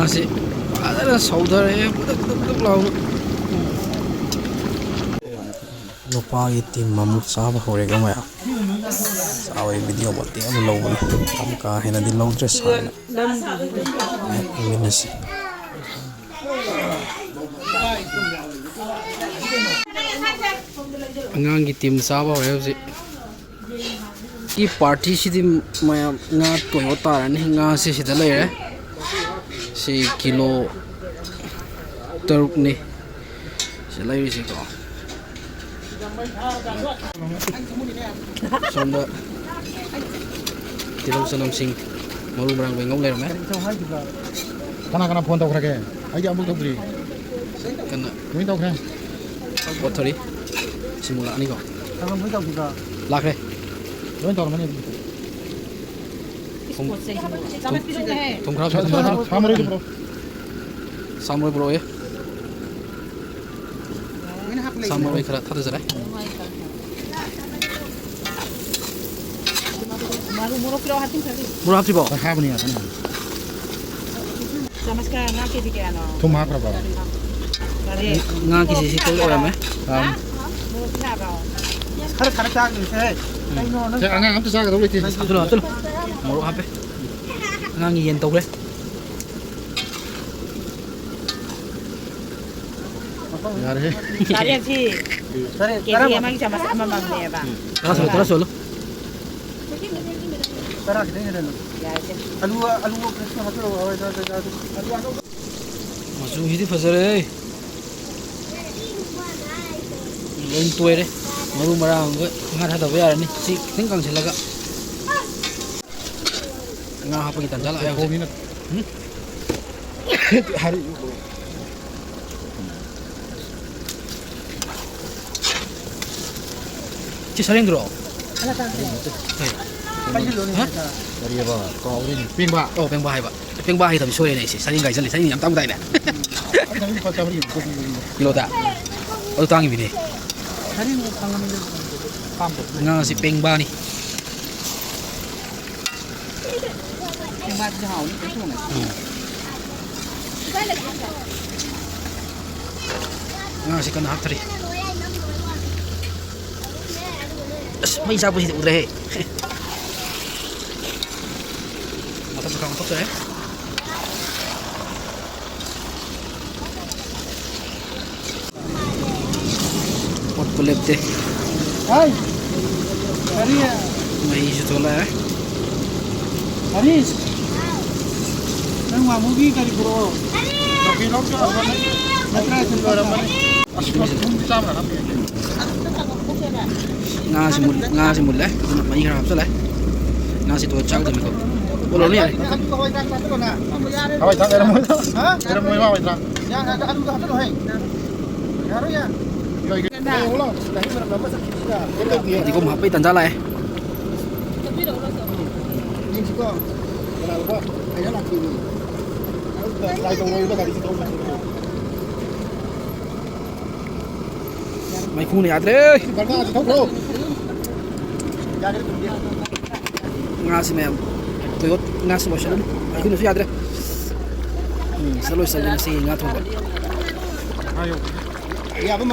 ngasi ada saudara ya budak lalu lupa itu mamut sahab hore gamaya sawe video buat dia belum kamu kah hina di laut dress sana ini sih angang tim sahab hore sih i party sih maya nga Toyota nih nga sih dalai si kilo teruk nih selai sih kok sonda tilong sanam sing malu berang bengong leh me kana phone tau khare aja amul tau bri kana kami tau khare bothori simula ni kok kana mai tau juga lak re loin tau mane tum khara samre bro ya samre khara thada jara murah hati bawa ha bani apa sama sekarang ngaki di kano tuh mak berapa nga kisi situ orang me murah berapa khare khare tak ni se saya angang am tu sa ka boleh betul murah apa nga ngiyen tau le यार है cari sih kiri emang sama-sama bang ya bang terus solo तरह के नहीं रहना ya आलू आलू को press में मत लो आवाज आलू आलू masu hidi fazare loin tuere maru marang ngar hada bayar ni si tingkang silaga nga apa kita jala ya 2 minit hari ci saling dro dari apa kau ini ping ba oh peng bahai tapi sore ni si saling gai jali saling yang tamu tai na kami kau tahu ini kilo ta oh tangi bini hari ini tangan ini pampu nga si peng ba ni yang mati jauh ni itu nggak nga si kana hatri may sapo si udre mata tukang foto ya pot kulip deh hai hari ya may jutola ya hari nang movie kali bro tapi lo ke apa nih matra itu orang mana asal sama lah nga si mul lah may harap sala nga si to chang demi ko bolo ni Awai tak ada mau ha ada mau awai tak ya ada anu dah tu hai haru ya ulang dah berapa sakit sudah di ko mapai tan jala ini juga kenapa kayaknya lagi ini lai tong noi udah dari situ may khu ni atre karena ada tahu bro jadi dia nga si mem toyot nga si motion ay khu ni si atre salo sa si nga thong ayo ya apa